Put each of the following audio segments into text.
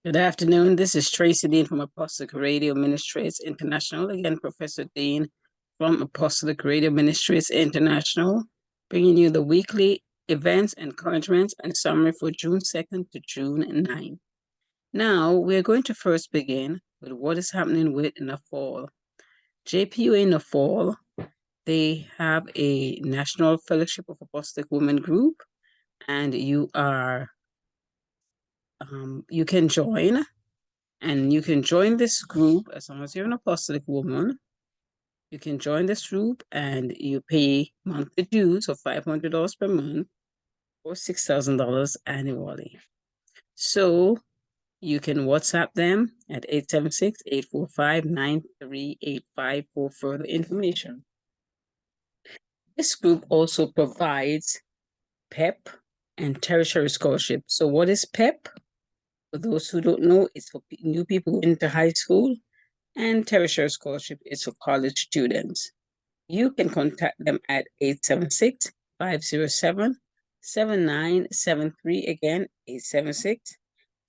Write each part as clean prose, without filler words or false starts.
Good afternoon. This is Tracy Dean from Apostolic Radio Ministries International. Again, Professor Dean from Apostolic Radio Ministries International, bringing you the weekly events, encouragements, and summary for June 2nd to June 9th. Now, we're going to first begin with what is happening with in the fall. JPUA in the fall, they have a National Fellowship of Apostolic Women group, and you can join. And you can join this group as long as you're an apostolic woman. You can join this group and you pay monthly dues of $500 per month or $6,000 annually. So you can WhatsApp them at 876-845-9385 for further information. This group also provides PEP and tertiary scholarship. So what is PEP? For those who don't know, it's for new people into high school, and tertiary scholarship is for college students. You can contact them at 876-507-7973. Again,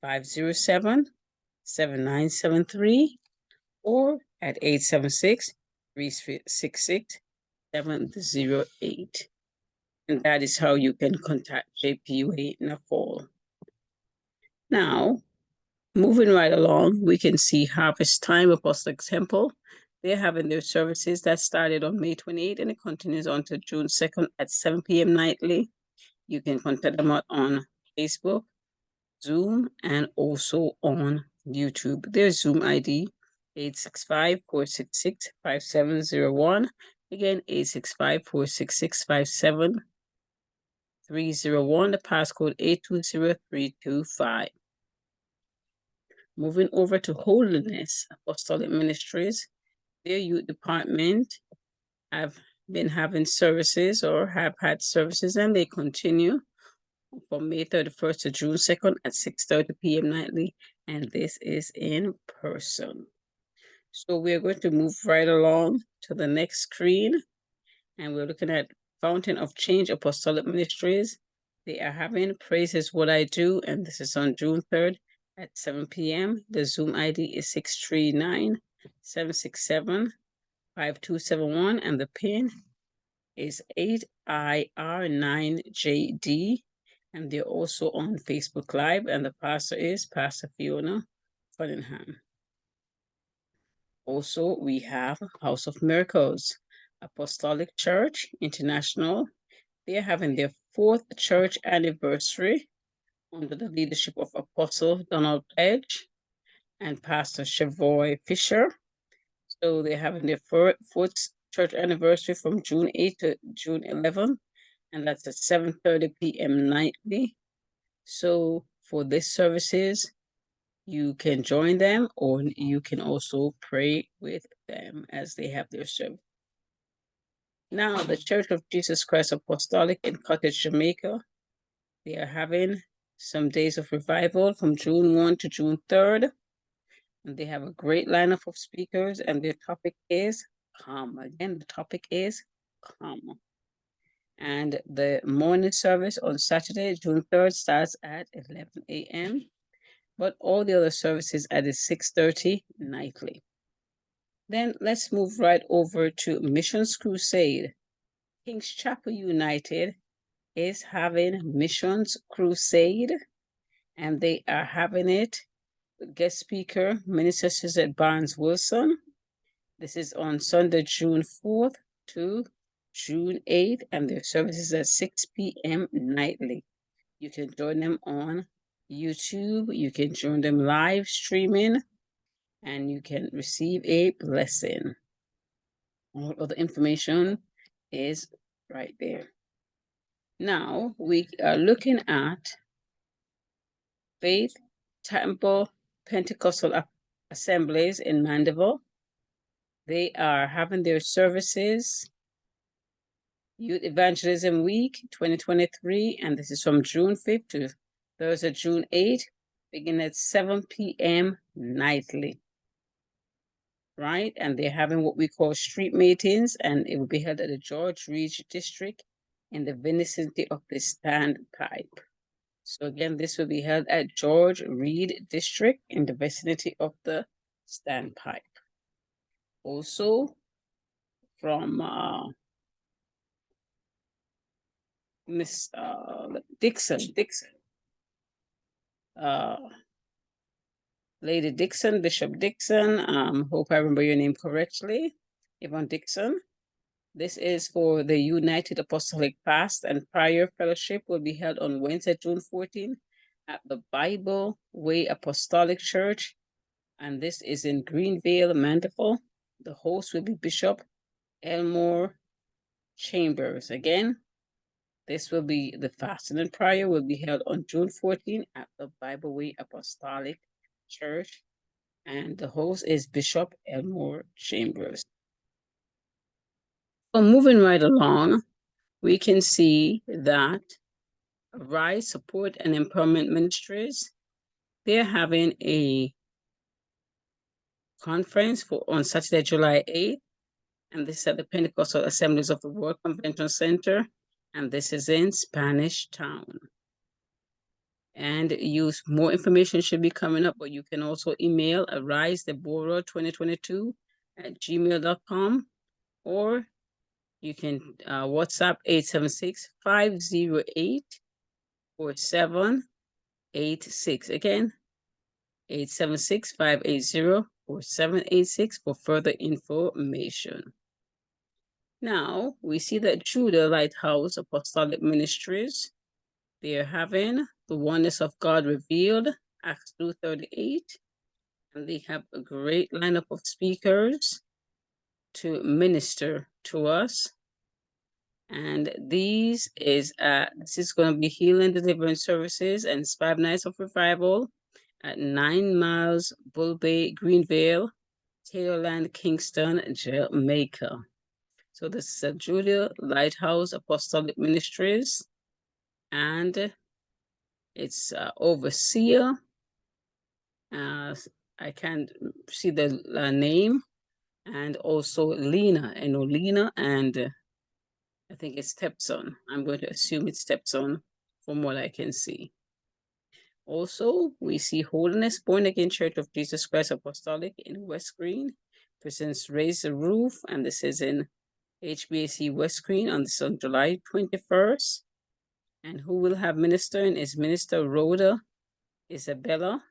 876-507-7973, or at 876-366-708. And that is how you can contact JPUA in the fall. Now, moving right along, we can see Harvest Time Apostolic Temple. They're having their services that started on May 28th and it continues on to June 2nd at 7 p.m. nightly. You can contact them out on Facebook, Zoom, and also on YouTube. Their Zoom ID, 865-466-5701. Again, 865-466-5701. The passcode 820325. Moving over to Holiness Apostolic Ministries, their youth department have been having services or have had services, and they continue from May 31st to June 2nd at 6:30 p.m. nightly, and this is in person. So we're going to move right along to the next screen, and we're looking at Fountain of Change Apostolic Ministries. They are having Praise is What I Do, and this is on June 3rd at 7 p.m. The Zoom ID is 639-767-5271, and the pin is 8IR9JD, and they're also on Facebook Live, and the pastor is Pastor Fiona Cunningham. Also, we have House of Miracles Apostolic Church International. They're having their 4th church anniversary under the leadership of Apostle Donald Edge and Pastor Chavoy Fisher. So they're having their 4th church anniversary from June 8th to June 11th, and that's at 7:30 p.m. nightly. So for these services, you can join them, or you can also pray with them as they have their service. Now, the Church of Jesus Christ Apostolic in Cottage, Jamaica, they are having some days of revival from June 1 to June 3rd. And they have a great lineup of speakers, and their topic is calm. Again, the topic is calm. And the morning service on Saturday, June 3rd, starts at 11 a.m. But all the other services at 6:30 nightly. Then let's move right over to Missions Crusade. King's Chapel United is having Missions Crusade, and they are having it with guest speaker, Minister Suzette Barnes Wilson. This is on Sunday, June 4th to June 8th, and their services at 6 p.m. nightly. You can join them on YouTube. You can join them live streaming, and you can receive a blessing. All of the information is right there. Now we are looking at Faith Temple Pentecostal Assemblies in Mandeville. They are having their services, Youth Evangelism Week 2023, and this is from June 5th to Thursday, June 8th, beginning at 7 p.m. nightly. Right? And they're having what we call street meetings, and it will be held at the George Reach District in the vicinity of the Standpipe. So again, this will be held at George Reed District in the vicinity of the Standpipe. Also from Miss Dixon, uh, Lady Dixon, Bishop Dixon. Hope I remember your name correctly, Yvonne Dixon. This is for the United Apostolic Fast and Prayer Fellowship will be held on Wednesday, June 14 at the Bible Way Apostolic Church. And this is in Greenvale, Mandeville. The host will be Bishop Elmore Chambers. Again, this will be the fasting and prayer will be held on June 14 at the Bible Way Apostolic Church. And the host is Bishop Elmore Chambers. So moving right along, we can see that Rise Support and Empowerment Ministries, they're having a conference on Saturday, July 8th, and this is at the Pentecostal Assemblies of the World Convention Center, and this is in Spanish Town. And more information should be coming up, but you can also email arisedeborah2022 at gmail.com, or you can WhatsApp 876-508-4786. Again, 876-580-4786 for further information. Now, we see that Judah Lighthouse Apostolic Ministries, they are having the Oneness of God Revealed, Acts 2:38, and they have a great lineup of speakers to minister to us. And this is going to be healing deliverance services and 5 nights of revival at 9 Miles Bull Bay, Greenvale, Taylorland, Kingston, Jamaica. So this is Judah Lighthouse Apostolic Ministries, and it's overseer. I can't see the name, and also Lena, and I think it's stepson. I'm going to assume it's stepson from what I can see. Also, we see Holiness Born Again Church of Jesus Christ Apostolic in West Green presents Raise the Roof, and this is in HBAC West Green on July 21st. And who will have ministering is Minister Rhoda Isabella.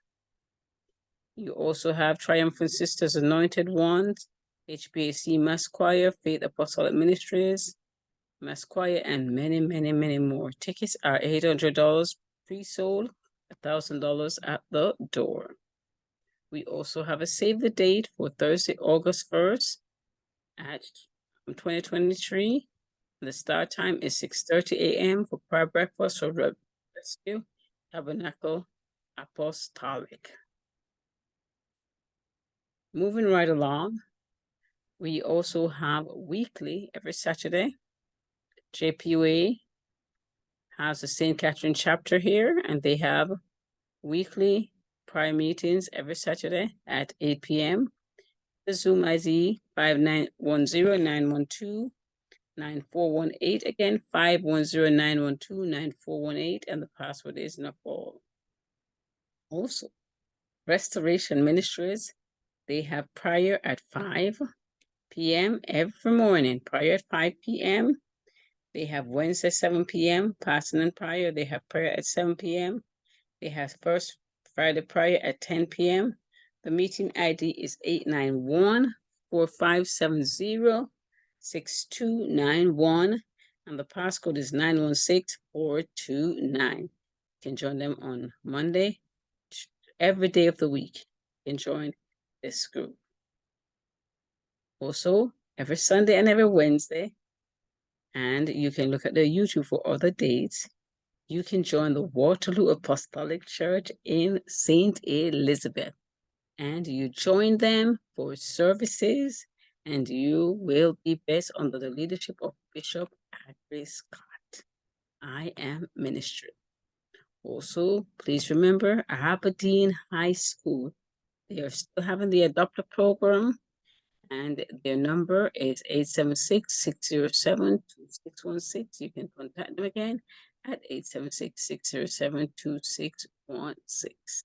You also have Triumphant Sisters Anointed Ones, HBAC Mass Choir, Faith Apostolic Ministries, Mass Choir, and many, many, many more. Tickets are $800 pre-sold, $1,000 at the door. We also have a save the date for Thursday, August 1st at 2023. The start time is 6:30 a.m. for prayer breakfast for Rescue Tabernacle Apostolic. Moving right along, we also have weekly every Saturday. JPUA has the St. Catherine chapter here, and they have weekly prayer meetings every Saturday at 8 p.m. The Zoom ID 510-912-9418. Again, 510-912-9418, and the password is Nepal. Also, Restoration Ministries, they have prayer at 5 p.m. every morning. Prayer at 5 p.m. They have Wednesday 7 p.m. Fasting and prayer. They have prayer at 7 p.m. They have First Friday prayer at 10 p.m. The meeting ID is 891-4570-6291, and the passcode is 916429. You can join them on Monday, every day of the week. You can join this group. Also, every Sunday and every Wednesday, and you can look at their YouTube for other dates. You can join the Waterloo Apostolic Church in St. Elizabeth, and you join them for services, and you will be blessed under the leadership of Bishop Agri Scott. I am ministry. Also, please remember Aberdeen High School. They are still having the adopter program, and their number is 876-607-2616. You can contact them again at 876-607-2616.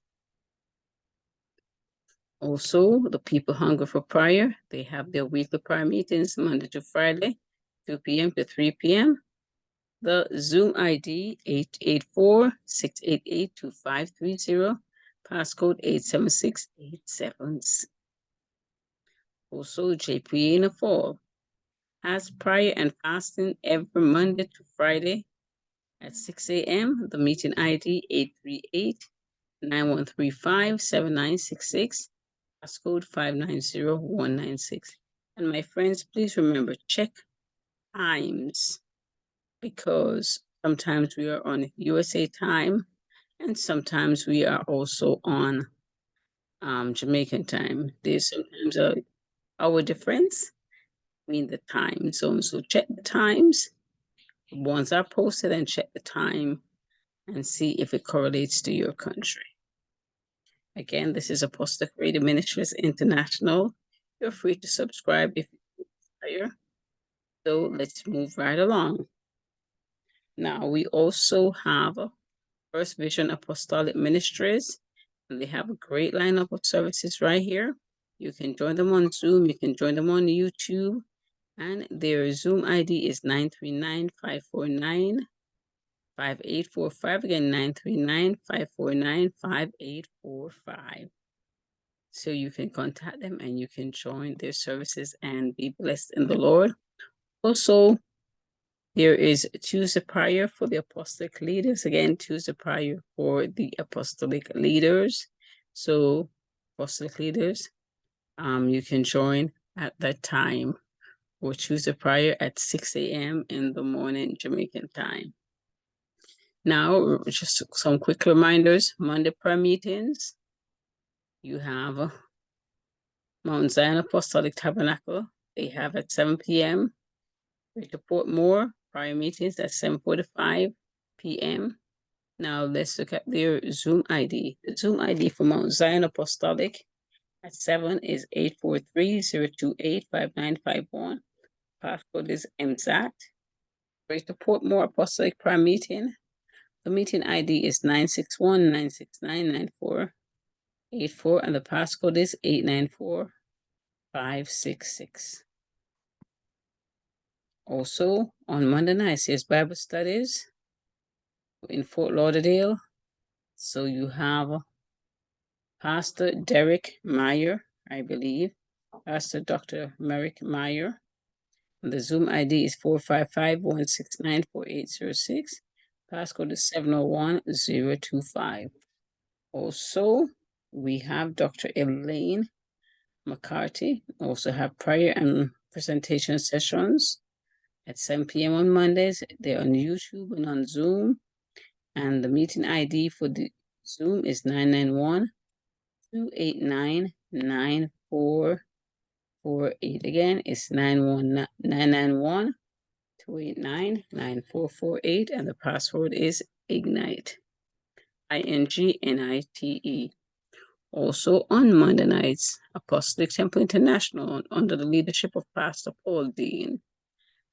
Also, the people hungry for prayer, they have their weekly prayer meetings Monday to Friday, 2 p.m. to 3 p.m. The Zoom ID 884-688-2530, passcode 87687. Also, JPA in the fall has prayer and fasting every Monday to Friday at 6 a.m. The meeting ID 838-9135-7966, passcode 590196. And my friends, please remember, check times, because sometimes we are on USA time and sometimes we are also on Jamaican time. There's sometimes a hour difference between the time zones. So check the times. Once are posted, and check the time and see if it correlates to your country. Again, this is Apostolic Radio Ministries International. You're free to subscribe if you desire. So let's move right along. Now, we also have First Vision Apostolic Ministries, and they have a great lineup of services right here. You can join them on Zoom, you can join them on YouTube, and their Zoom ID is 939-549-5845. Again, 939-549-5845. So you can contact them and you can join their services and be blessed in the Lord. Also, there is Tuesday prayer for the apostolic leaders. Again, Tuesday prayer for the apostolic leaders. So, apostolic leaders, you can join at that time for Tuesday prayer at 6 a.m. in the morning, Jamaican time. Now, just some quick reminders. Monday prayer meetings. You have Mount Zion Apostolic Tabernacle. They have at 7 p.m. To Portmore, prayer meetings at 7:45 p.m. Now let's look at their Zoom ID. The Zoom ID for Mount Zion Apostolic at 7 is 843-028-5951. Passcode is MZAT. Greater Portmore Apostolic Prayer Meeting. The meeting ID is 961-969-9484, and the passcode is 894566. Also, on Monday nights, there's Bible studies in Fort Lauderdale. So you have Pastor Derek Meyer, I believe, Pastor Dr. Merrick Meyer. The Zoom ID is 455-169-4806. Passcode is 701025. Also, we have Dr. Elaine McCarthy. Also have prayer and presentation sessions at 7 p.m. on Mondays. They're on YouTube and on Zoom. And the meeting ID for the Zoom is 991-289-9448. Again, it's 991-289-9448, and the password is IGNITE, INGNITE. Also on Monday nights, Apostolic Temple International, under the leadership of Pastor Paul Dean,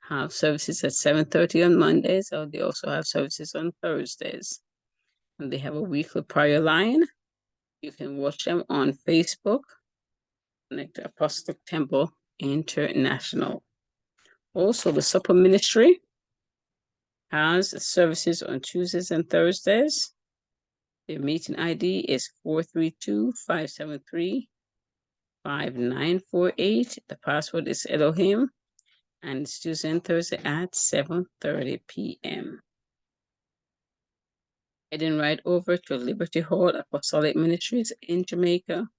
have services at 7:30 on Mondays, or they also have services on Thursdays. And they have a weekly prayer line. You can watch them on Facebook, connect to Apostolic Temple International. Also, the Supper Ministry has services on Tuesdays and Thursdays. Their meeting ID is 432-573-5948. The password is Elohim, and it's Tuesday and Thursday at 7:30 p.m. Heading right over to Liberty Hall Apostolic Ministries in Jamaica,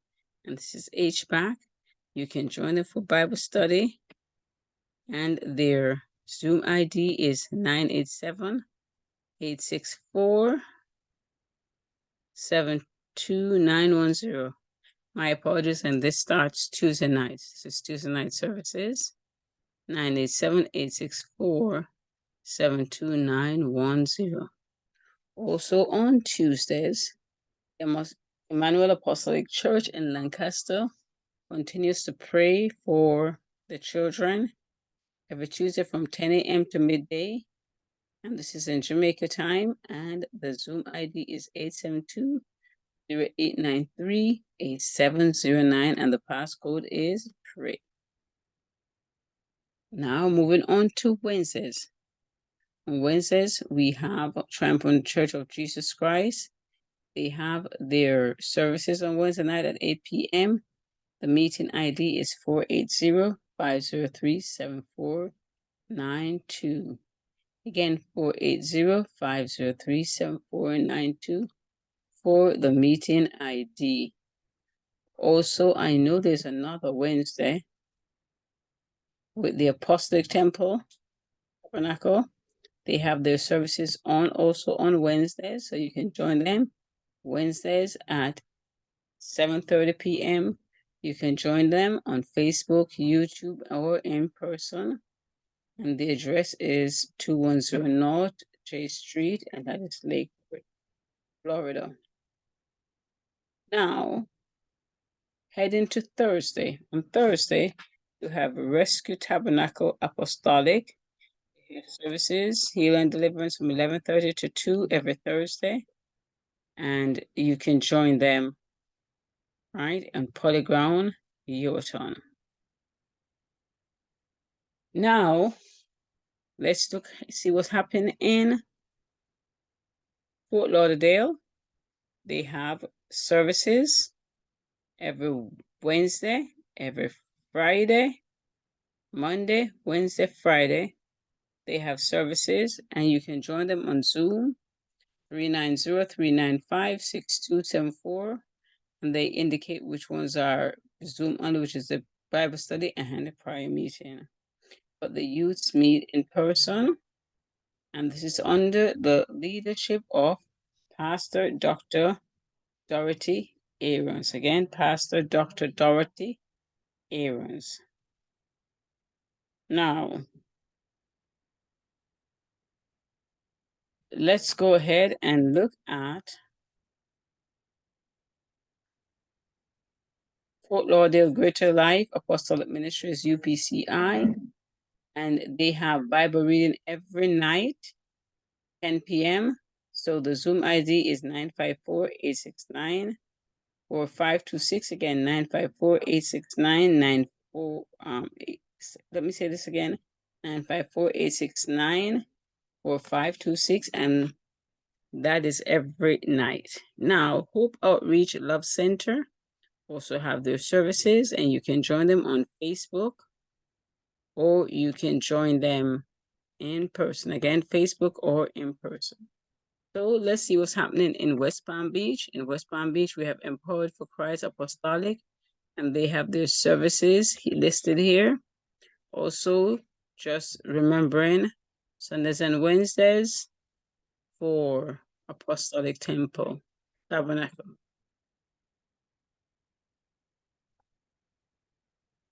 and this is HBAC. You can join them for Bible study, and their Zoom ID is 987-864-72910. My apologies, and this starts Tuesday nights. This is Tuesday night services, 987-864-72910. Also on Tuesdays, Emmanuel Apostolic Church in Lancaster continues to pray for the children every Tuesday from 10 a.m. to midday. And this is in Jamaica time, and the Zoom ID is 872-0893-8709, and the passcode is PRAY. Now moving on to Wednesdays. On Wednesdays, we have Triumphant Church of Jesus Christ. They have their services on Wednesday night at 8 p.m. The meeting ID is 480-503-7492. Again, 480-503-7492 for the meeting ID. Also, I know there's another Wednesday with the Apostolic Temple Tabernacle. They have their services on also on Wednesdays, so you can join them Wednesdays at 7:30 p.m. You can join them on Facebook, YouTube, or in person. And the address is 210 North J Street, and that is Lakewood, Florida. Now, heading to Thursday. On Thursday, you have Rescue Tabernacle Apostolic services, healing and deliverance from 11:30 to 2 every Thursday. And you can join them, right, on Polyground, Yorton. Now, let's see what's happening in Fort Lauderdale. They have services every Wednesday, every Friday, Monday, Wednesday, Friday. They have services, and you can join them on Zoom, 390-395-6274. And they indicate which ones are Zoom only, which is the Bible study and the prayer meeting. But the youths meet in person, and this is under the leadership of Pastor Dr. Dorothy Aarons. Again, Pastor Dr. Dorothy Aarons. Now, let's go ahead and look at Fort Lauderdale Greater Life Apostolic Ministries, UPCI, and they have Bible reading every night, 10 p.m. So the Zoom ID is 954-869-4526. Again, 954-869-94. Let me say this again: 954-869-4526, and that is every night. Now, Hope Outreach Love Center also have their services, and you can join them on Facebook, or you can join them in person. Again, Facebook or in person. So let's see what's happening in West Palm Beach. In West Palm Beach, we have Empowered for Christ Apostolic, and they have their services listed here. Also, just remembering Sundays and Wednesdays for Apostolic Temple Tabernacle.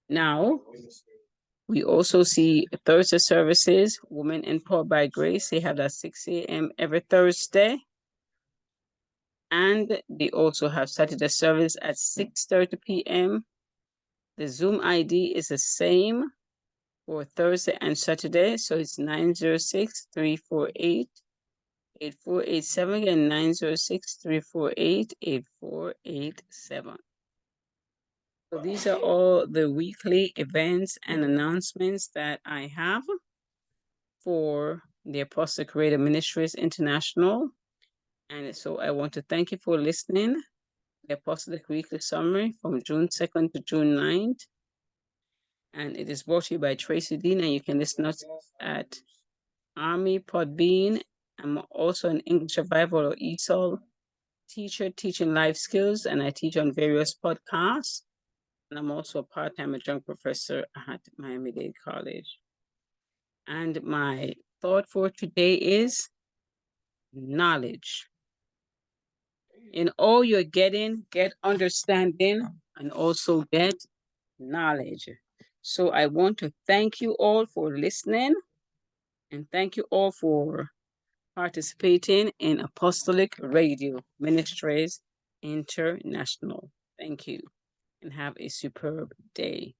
Now, we also see Thursday services, Women Empowered by Grace. They have at 6 a.m. every Thursday. And they also have Saturday service at 6:30 p.m. The Zoom ID is the same for Thursday and Saturday. So it's 906-348-8487. Again, 906-348-8487. So these are all the weekly events and announcements that I have for the Apostolic Creator Ministries International. And so I want to thank you for listening. The Apostolic Weekly Summary from June 2nd to June 9th. And it is brought to you by Tracy Dean, and you can listen at Army Podbean. I'm also an English Survival or ESOL teacher teaching life skills, and I teach on various podcasts. And I'm also a part-time adjunct professor at Miami-Dade College. And my thought for today is knowledge. In all you're getting, get understanding and also get knowledge. So I want to thank you all for listening, and thank you all for participating in Apostolic Radio Ministries International. Thank you, and have a superb day.